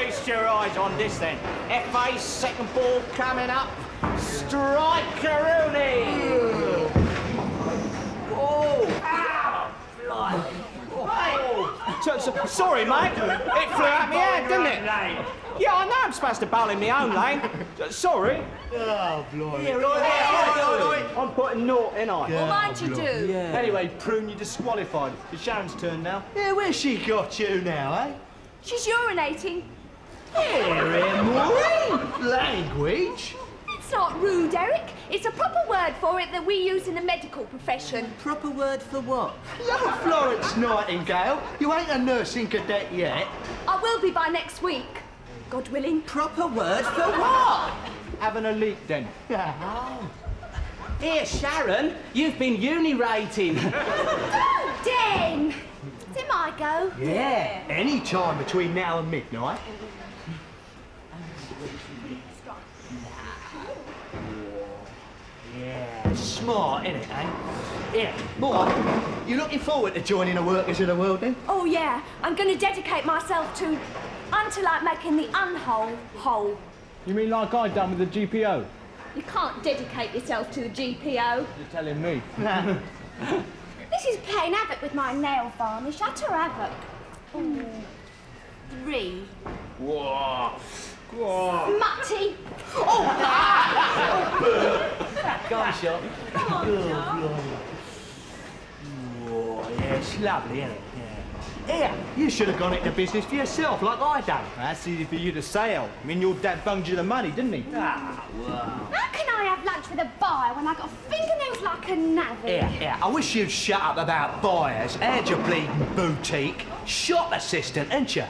Feast your eyes on this then. FA second ball coming up. Strike Rooney! Oh! Ow! Oh. Sorry, mate. It flew out my hand, didn't it? Yeah, I know I'm supposed to bowl in my own lane. Sorry. Oh, blimey. I'm putting naught in, I. Well, mind you do. Yeah. Anyway, Prune, you're disqualified. It's Sharon's turn now. Yeah, where's she got you now, eh? She's urinating. Here, Maureen. Language. It's not rude, Eric. It's a proper word for it that we use in the medical profession. Proper word for what? Hello, Florence Nightingale. You ain't a nursing cadet yet. I will be by next week, God willing. Proper word for what? Having a leak, then. Here, Sharon, you've been uni-rating. Oh, Den! Is it my go? Yeah, any time between now and midnight. Yeah, smart, innit, eh? Yeah, Maud, you looking forward to joining the workers of the world, then? Oh, yeah. I'm going to dedicate myself to... unto like making the unwhole whole. You mean like I done with the GPO? You can't dedicate yourself to the GPO. You're telling me. This is playing havoc with my nail varnish. Utter havoc. Ooh. 3. Whoa. Whoa. Smutty. Go on, shot. Come on, John. Oh, yeah, it's lovely, isn't it? Yeah. Here, you should have gone into business for yourself, like I done. That's easy for you to say, Al. I mean, your dad bunged you the money, didn't he? Ah, wow. How can I have lunch with a buyer when I got fingernails like a navvy? Here, I wish you'd shut up about buyers. Had your bleeding boutique. Shop assistant, ain't you?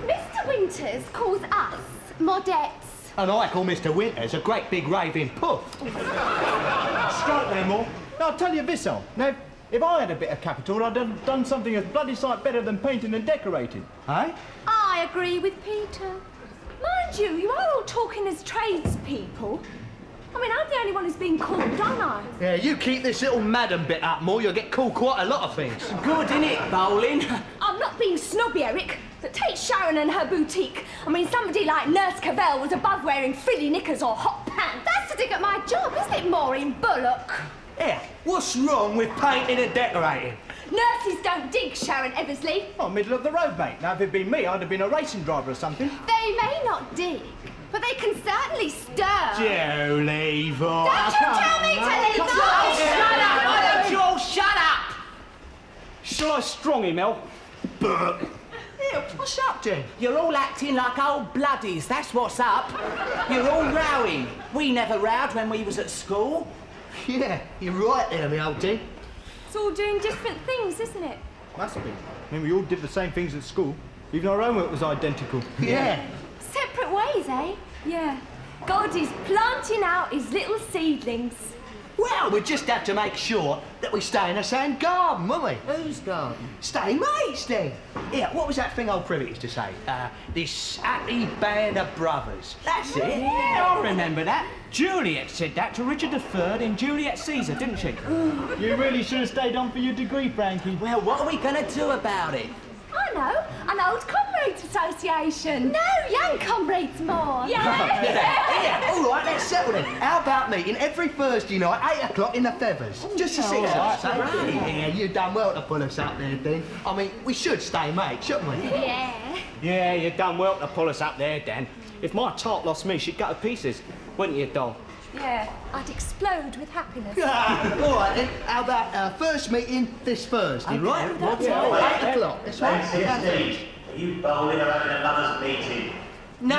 Mr. Winters calls us modettes. And I call Mr. Winters a great big raving puff. Strike there, more. Now, I'll tell you this, Al. Now, if I had a bit of capital, I'd have done something a bloody sight better than painting and decorating. Eh? I agree with Peter. Mind you, you are all talking as tradespeople. I mean, I'm the only one who's been called, aren't I? Yeah, you keep this little madam bit up more, you'll get called quite a lot of things. Good, innit, bowling? I'm not being snobby, Eric, but take Sharon and her boutique. I mean, somebody like Nurse Cavell was above wearing frilly knickers or hot pants. That's a dig at my job, isn't it, Maureen Bullock? Yeah, what's wrong with painting and decorating? Nurses don't dig, Sharon Eversley. Oh, middle of the road, mate. Now, if it'd been me, I'd have been a racing driver or something. They may not dig, but they can certainly stir. Joe, leave off. Don't you tell me to leave off! Shut up! Why don't you all shut up? Shall I strong him, El? Burke. Yeah, what's up, Jen? You're all acting like old bloodies, that's what's up. You're all rowing. We never rowed when we was at school. Yeah, you're right there, me old T. It's all doing different things, isn't it? Must be. I mean, we all did the same things at school. Even our homework was identical. Yeah. Separate ways, eh? Yeah. God is planting out his little seedlings. Well, we just have to make sure that we stay in the same garden, won't we? Whose garden? Stay mates, then. Yeah, what was that thing old Privet used to say? This happy band of brothers. That's it. Yeah, I remember that. Juliet said that to Richard III in Juliet Caesar, didn't she? You really should have stayed on for your degree, Frankie. Well, what are we going to do about it? I know, an old comrades association. No, young comrades more. Yeah. Yeah, all right, let's settle it. How about meeting every Thursday night, 8 o'clock in the Feathers? Just to see us. Yeah, you've done well to pull us up there, Dean. I mean, we should stay mates, shouldn't we? Yeah. Yeah, you done well to pull us up there, Dan. If my tart lost me, she'd go to pieces. Wouldn't you, doll? Yeah, I'd explode with happiness. All right, then. How about our first meeting this Thursday, right? that's Yeah, 8 o'clock. That's right. Are you bowling or having a lovers' meeting? No!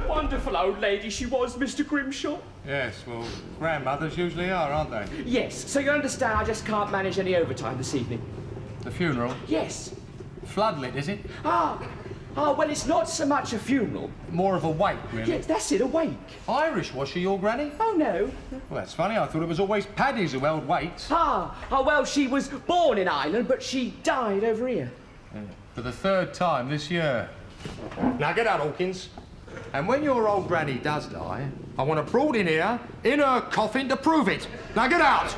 Wonderful old lady she was, Mr. Grimshaw. Yes, well, grandmothers usually are, aren't they? Yes, so you understand I just can't manage any overtime this evening. The funeral? Yes. Floodlit, is it? Well, it's not so much a funeral. More of a wake, really? Yes, that's it, a wake. Irish, was she, your granny? Oh, no. Well, that's funny. I thought it was always paddies who held wakes. Well, she was born in Ireland, but she died over here. For the 3rd time this year. Now get out, Hawkins. And when your old granny does die, I want her brought in here, in her coffin, to prove it. Now get out!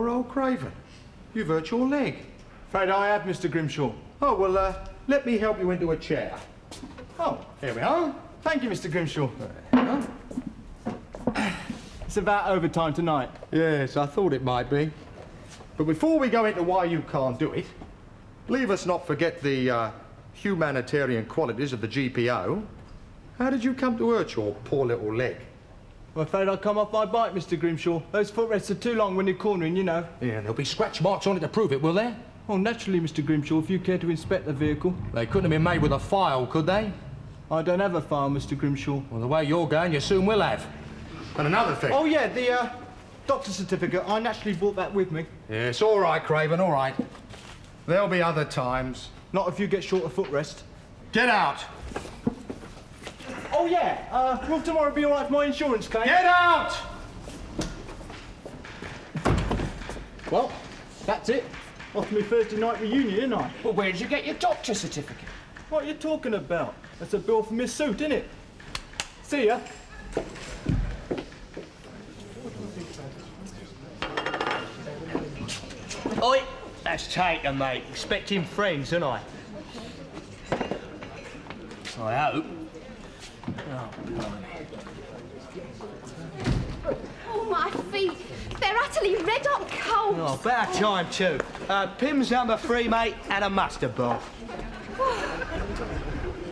Poor old Craven. You've hurt your leg. Afraid I have, Mr. Grimshaw. Oh, well, let me help you into a chair. Oh, Here we are. thank you, Mr. Grimshaw. It's about overtime tonight. Yes, I thought it might be. But before we go into why you can't do it, leave us not forget the humanitarian qualities of the GPO. How did you come to hurt your poor little leg? I'm afraid I come off my bike, Mr. Grimshaw. Those footrests are too long when you're cornering, you know. Yeah, there'll be scratch marks on it to prove it, will there? Oh, naturally, Mr. Grimshaw, if you care to inspect the vehicle. They couldn't have been made with a file, could they? I don't have a file, Mr. Grimshaw. Well, the way you're going, you soon will have. And another thing. Oh, yeah, the doctor's certificate. I naturally brought that with me. Yes, all right, Craven, all right. There'll be other times. Not if you get short of footrest. Get out! Oh, yeah, will tomorrow be all right for my insurance claim? Get out! Well, that's it. Off to my Thursday night reunion, isn't I? Well, where did you get your doctor's certificate? What are you talking about? That's a bill for my suit, isn't it? See ya. Oi, that's taken, mate. Expecting friends, aren't I? I hope. Oh, my feet. They're utterly red hot cold. Oh, about time too. Pim's number 3, mate, and a mustard bar.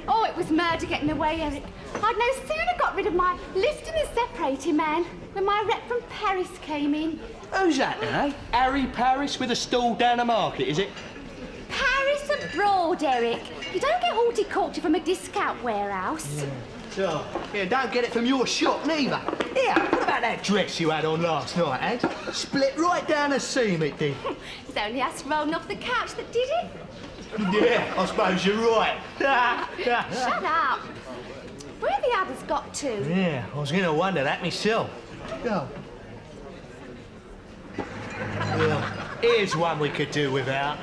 Oh, it was murder getting away, Eric. I'd no sooner got rid of my lifting and separating man when my rep from Paris came in. Who's that, eh? Harry Paris with a stall down the market, is it? Paris abroad, Eric. You don't get horticulture from a discount warehouse. So, yeah, don't get it from your shop, neither. Here, what about that dress you had on last night, eh? Split right down the seam, it did. It's only us rolling off the couch that did it. Yeah, I suppose you're right. Shut up. Where have the others got to? Yeah, I was going to wonder that myself. Go. Well, here's one we could do without.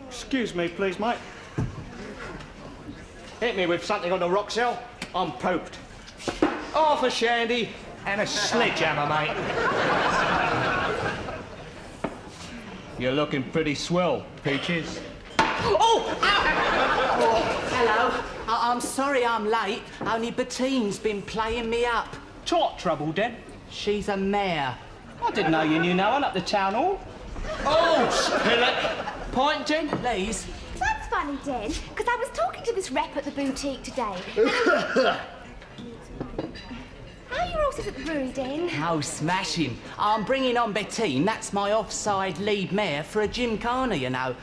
Excuse me, please, mate. Hit me with something on the rock cell. I'm pooped. Half a shandy and a sledgehammer, mate. You're looking pretty swell, Peaches. Oh! Hello. I'm sorry I'm late. Only Bettine's been playing me up. Tot trouble, Den. She's a mare. I didn't know you knew no one at the town hall. Oh, spill it. Pint, Den? Please. That's funny, Den, because I was talking to this rep at the boutique today. How are your horses at the brewery, Den? Oh, smashing. I'm bringing on Bettine. That's my offside lead mare for a gymkhana, you know.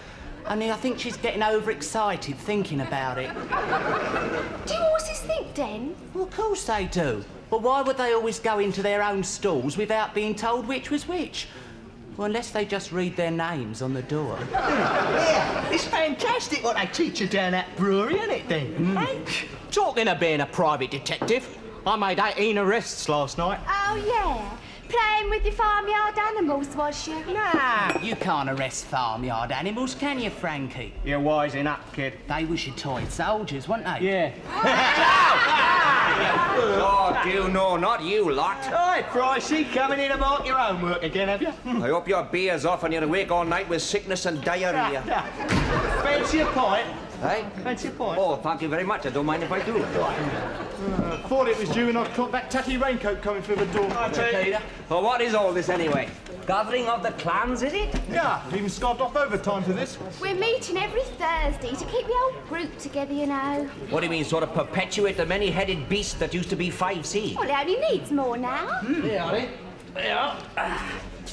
Only I think she's getting overexcited thinking about it. Do your horses think, Den? Well, of course they do. But why would they always go into their own stalls without being told which was which? Well, unless they just read their names on the door. Yeah, it's fantastic what they teach you down at brewery, isn't it, Den? Hey, talking of being a private detective, I made 18 arrests last night. Oh, yeah. Playing with your farmyard animals, was you? Nah, you can't arrest farmyard animals, can you, Frankie? You're wising up, kid. They was your toy soldiers, weren't they? Yeah. Oh, do no, not you lot. Hi, Pricey, coming in to mark your own work again, have you? I hope your beer's off and you're awake all night with sickness and diarrhea. Fancy a pint? Hey? Fancy a pint? Oh, thank you very much. I don't mind if I do. Thought it was due and I caught that tatty raincoat coming through the door. Well, what is all this anyway? Gathering of the clans, is it? Yeah, even scarfed off overtime for this. We're meeting every Thursday to keep the old group together, you know. What do you mean, sort of perpetuate the many-headed beast that used to be 5C? Well, it only needs more now. Yeah, honey. Yeah.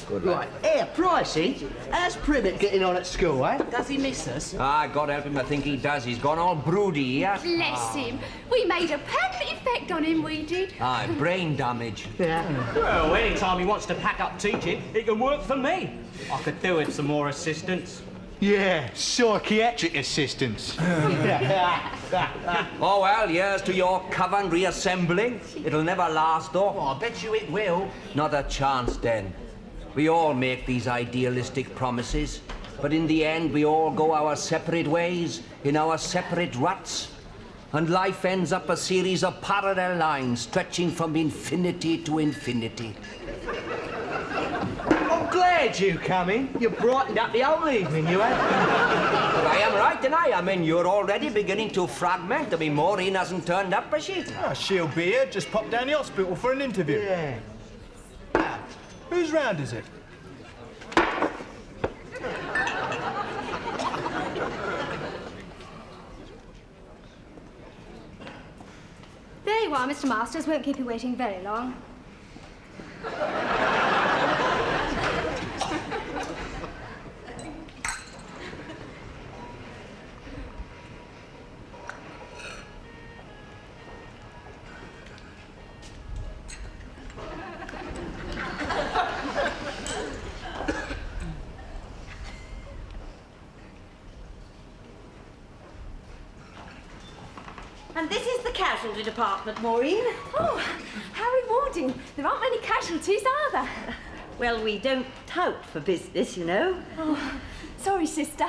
Good Right, here, Pricey, how's Privet getting on at school, eh? Does he miss us? Ah, God help him, I think he does. He's gone all broody, yeah? Bless him. We made a permanent effect on him, we did. Ah, brain damage. Well, any time he wants to pack up teaching, it can work for me. I could do with some more assistance. Yeah, psychiatric assistance. Oh, well, here's to your coven reassembling. It'll never last, though. Oh, I bet you it will. Not a chance, then. We all make these idealistic promises, but in the end, we all go our separate ways, in our separate ruts. and life ends up a series of parallel lines stretching from infinity to infinity. I'm glad you come in. You brightened up the whole evening, you have. But I am right, and I mean, you're already beginning to fragment. I mean, Maureen hasn't turned up, has she? Oh, she'll be here. Just popped down the hospital for an interview. Yeah. Whose round is it? There you are, Mr. Masters. Won't keep you waiting very long. And this is the casualty department, Maureen. Oh, how rewarding. There aren't many casualties, are there? Well, we don't tout for business, you know. Oh, sorry, sister.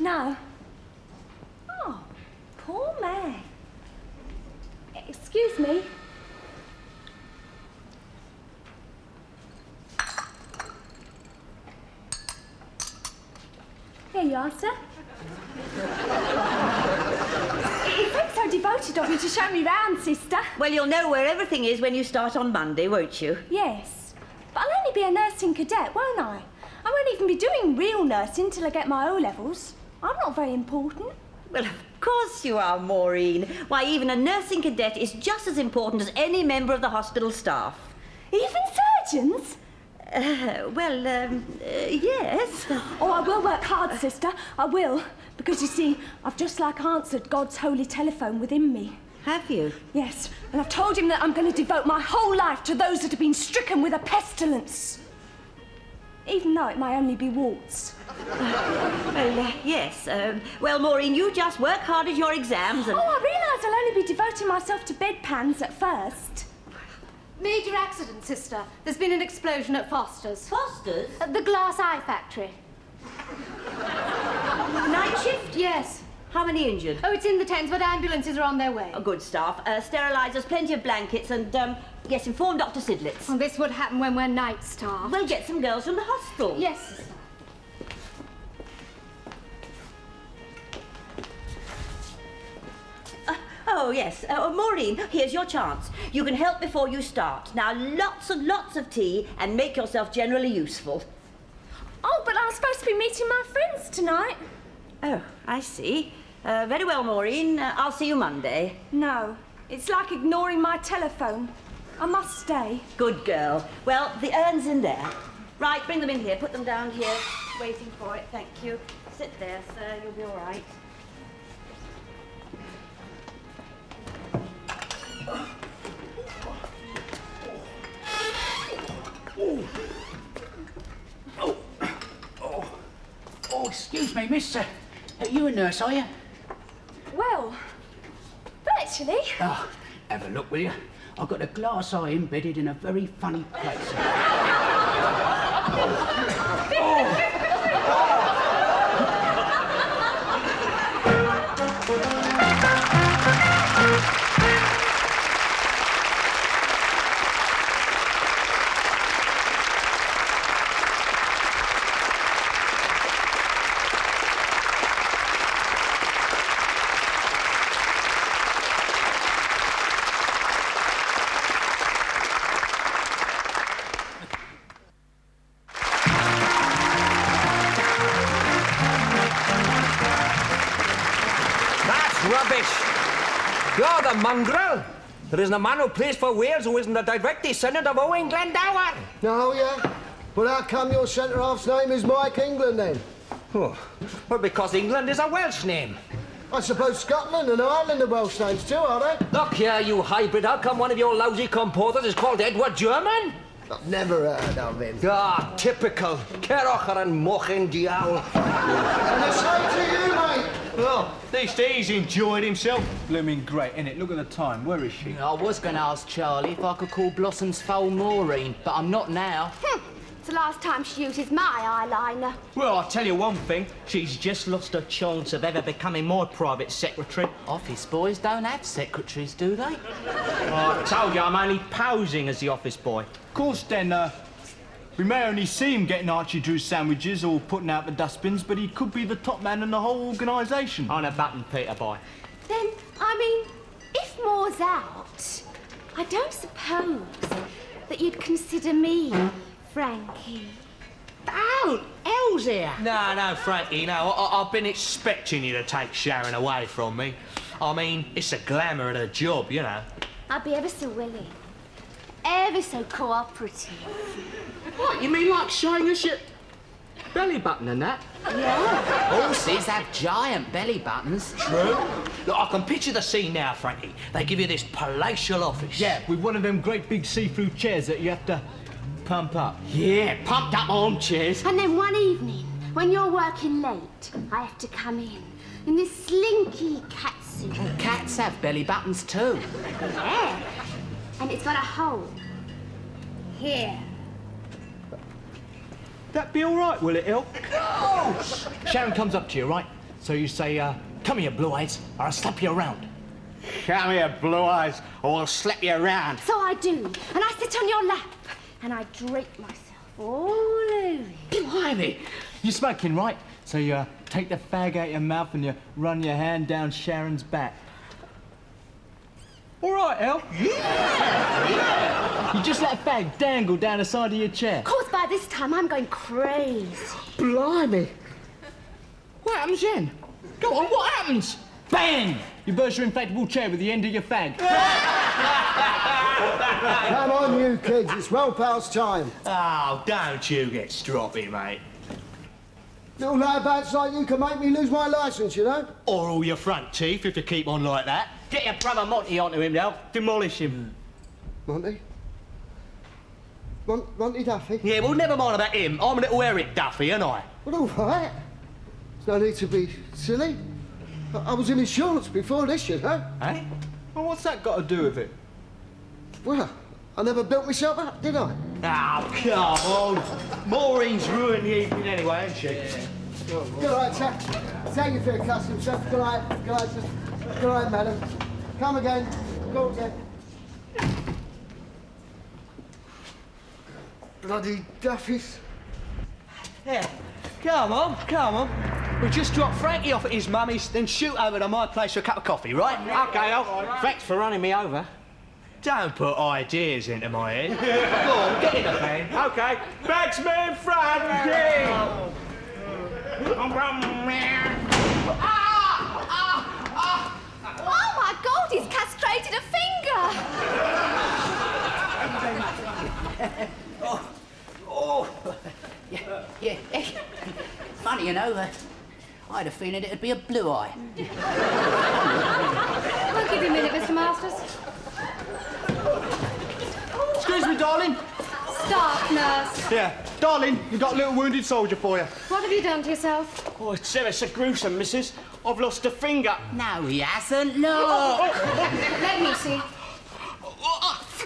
No. Oh, poor May. Excuse me. Here you are, sir. It's been so devoted of you to show me round, sister. Well, you'll know where everything is when you start on Monday, won't you? Yes, but I'll only be a nursing cadet, won't I? I won't even be doing real nursing till I get my O-levels. I'm not very important. Well, of course you are, Maureen. Why, even a nursing cadet is just as important as any member of the hospital staff. Even surgeons? Yes. Oh, I will work hard, sister. I will. Because, you see, I've just like answered God's holy telephone within me. Have you? Yes, and I've told him that I'm going to devote my whole life to those that have been stricken with a pestilence. Even though it may only be warts. Yes. Well, Maureen, you just work hard at your exams and... Oh, I realise I'll only be devoting myself to bedpans at first. Major accident, sister. There's been an explosion at Foster's. Foster's? At the glass eye factory. Night shift? Yes. How many injured? Oh, it's in the tens, but ambulances are on their way. Oh, good staff. Sterilisers, plenty of blankets, and, yes, inform Dr. Sidlitz. Well, this would happen when we're night staff. We'll get some girls from the hospital. Yes. Oh, yes. Maureen, here's your chance. You can help before you start. Now, lots and lots of tea, and make yourself generally useful. Oh, but I'm supposed to be meeting my friends tonight. Oh, I see. Very well, Maureen. I'll see you Monday. No, it's like ignoring my telephone. I must stay. Good girl. Well, the urn's in there. Right, bring them in here. Put them down here. Waiting for it. Thank you. Sit there, sir. You'll be all right. Oh, excuse me, miss. Are you a nurse, are you? Well, virtually. Oh, have a look, will you? I've got a glass eye embedded in a very funny place. Rubbish. You're the mongrel. There isn't a man who plays for Wales who isn't a direct descendant of Owen Glendower. No, yeah? Well, how come your centre-half's name is Mike England, then? Oh, well, because England is a Welsh name. I suppose Scotland and Ireland are Welsh names too, are they? Look here, you hybrid. How come one of your lousy composers is called Edward German? I've never heard of him. Ah, typical. Kerocher and Mochen Diawl. And the same to you, mate. Oh, these days he enjoyed himself. Blooming great, innit? Look at the time. Where is she? I was going to ask Charlie if I could call Blossom's foal Maureen, but I'm not now. the last time she uses my eyeliner? Well, I'll tell you one thing. She's just lost her chance of ever becoming my private secretary. Office boys don't have secretaries, do they? I told you I'm only posing as the office boy. Of course, then, we may only see him getting Archie Drew's sandwiches or putting out the dustbins, but he could be the top man in the whole organisation. On a button, Peter boy. Then, I mean, if Moore's out, I don't suppose that you'd consider me, Frankie. Don't! Elle's here. No, Frankie, no. I've been expecting you to take Sharon away from me. I mean, it's the glamour of the job, you know. I'd be ever so willing. Ever so cooperative. What, you mean like showing us your belly button and that? Yeah. Horses have giant belly buttons. True. Look, I can picture the scene now, Frankie. They give you this palatial office. Yeah, with one of them great big see-through chairs that you have to pump up. Yeah, pumped up armchairs. And then one evening, when you're working late, I have to come in this slinky catsuit. Well, cats have belly buttons too. Yeah. And it's got a hole. Here. That be all right, will it, Il? Sharon comes up to you, right? So you say, come here, Blue Eyes, or I'll slap you around. Come here, Blue Eyes, or I'll slap you around. So I do. And I sit on your lap. And I drape myself all over you. Blimey. You're smoking, right? So you take the fag out your mouth and you run your hand down Sharon's back. All right, El. Yeah. You just let a fag dangle down the side of your chair. Of course, by this time, I'm going crazy. Blimey. What happens then? Go on, what happens? Bang! You burst your inflatable chair with the end of your fag. Come on, you kids, it's well past time. Oh, don't you get stroppy, mate. Little layabouts like you can make me lose my licence, you know? Or all your front teeth if you keep on like that. Get your brother Monty onto him now. Demolish him. Monty? Monty Duffy? Yeah, well, never mind about him. I'm a little Eric Duffy, ain't I? Well, all right. There's no need to be silly. I was in insurance before this, you know? Eh? Well, what's that got to do with it? Well, I never built myself up, did I? Oh, come on. Maureen's ruined the evening anyway, hasn't she? Good night, chap. Thank you for your custom, sir. Good night. Good night, sir. Good night, madam. Come again. Go again. Bloody Duffies. Yeah. Come on, come on. We'll just drop Frankie off at his mummy's, then shoot over to my place for a cup of coffee, right? Okay, El. Thanks for running me over. Don't put ideas into my head. Go on, get in the van. Okay. Bagsman Frankie! Oh, my God, he's castrated a finger. Yeah. Funny, you know, I had a feeling it'd be a blue eye. I'll give you a minute, Mr. Masters. Excuse me, darling. Stop, nurse. Yeah, darling, we've got a little wounded soldier for you. What have you done to yourself? Oh, it's ever so gruesome, missus. I've lost a finger. No, he hasn't. Look. Let me see.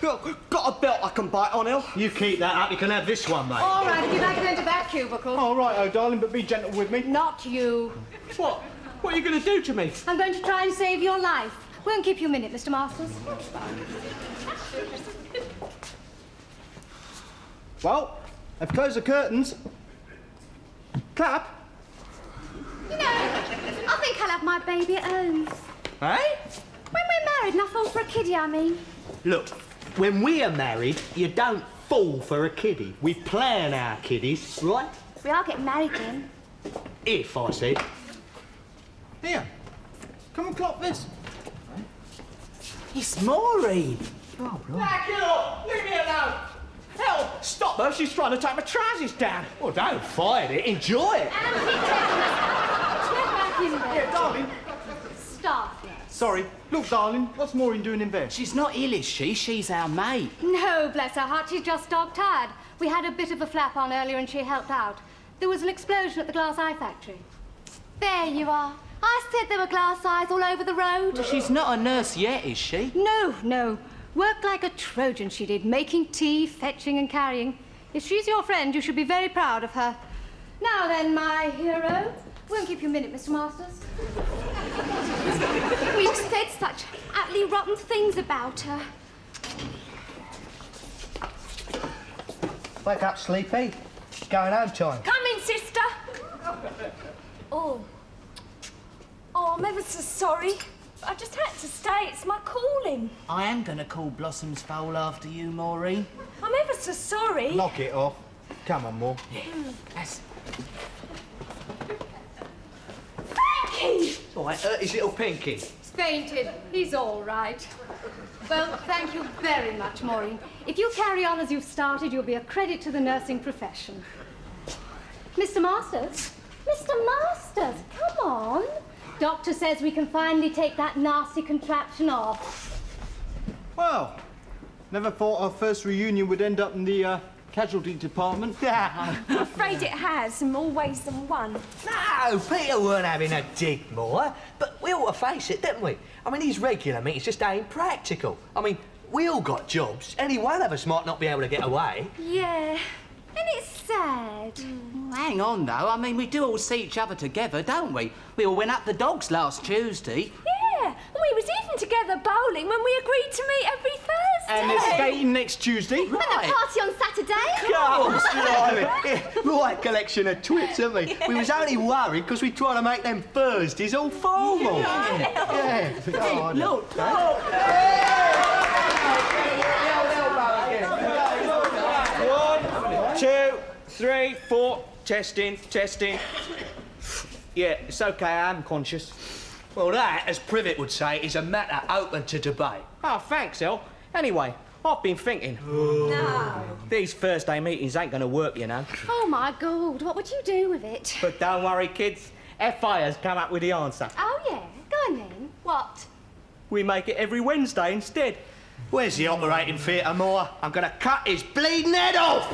Got a belt I can bite on, El. You keep that up, you can have this one, mate. All right, if you'd like to enter that cubicle. All right, oh, darling, but be gentle with me. Not you. What? What are you going to do to me? I'm going to try and save your life. Won't keep you a minute, Mr. Masters. Well, I've closed the curtains. Clap. You know, I think I'll have my baby at home. Eh? When we're married and I fall for a kiddie, I mean. Look, when we are married, you don't fall for a kiddie. We plan our kiddies, right? We are getting married then. If, I said. Here, come and clock this. It's Maureen. Back it up! Leave me alone! Hell, stop her, she's trying to take my trousers down. Well, don't fight it, enjoy it. And get back in there. Yeah, darling. Stop. Sorry. Look, darling, what's Maureen doing in there? She's not ill, is she? She's our mate. No, bless her heart, she's just dog-tired. We had a bit of a flap on earlier and she helped out. There was an explosion at the glass eye factory. There you are. I said there were glass eyes all over the road. She's not a nurse yet, is she? No. Worked like a Trojan she did, making tea, fetching and carrying. If she's your friend, you should be very proud of her. Now then, my hero. Won't keep you a minute, Mr. Masters. We've said such utterly rotten things about her. Wake up, Sleepy. It's going home time. Come in, sister. Oh, I'm ever so sorry. I just had to stay. It's my calling. I am going to call Blossom's Foal after you, Maureen. I'm ever so sorry. Knock it off. Come on, Maur. That's... Frankie! All right, hurt his little pinky. He's fainted. He's all right. Well, thank you very much, Maureen. If you carry on as you've started, you'll be a credit to the nursing profession. Mr. Masters? Mr. Masters, come on. Doctor says we can finally take that nasty contraption off. Well, never thought our first reunion would end up in the casualty department. I'm afraid it has, in more ways than one. No, Peter weren't having a dig, more. But we ought to face it, didn't we? I mean, these regular meetings just ain't practical. I mean, we all got jobs. Any one of us might not be able to get away. Yeah, and it's sad. Hang on, though. I mean, we do all see each other together, don't we? We all went up the dogs last Tuesday. Yeah, and we was even together bowling when we agreed to meet every Thursday. And they're skating next Tuesday. And a party on Saturday. Right collection of twits, haven't we? We was only worried because we tried to make them Thursdays all formal. Yeah. Oh, Look, One, 2, 3, 4. Testing, testing. Yeah, it's okay, I am conscious. Well, that, as Privet would say, is a matter open to debate. Oh, thanks, El. Anyway, I've been thinking. No. These Thursday meetings ain't gonna work, you know. Oh, my God, what would you do with it? But don't worry, kids. FI has come up with the answer. Oh, yeah, go on then. What? We make it every Wednesday instead. Where's the operating theatre, Moore? I'm going to cut his bleeding head off!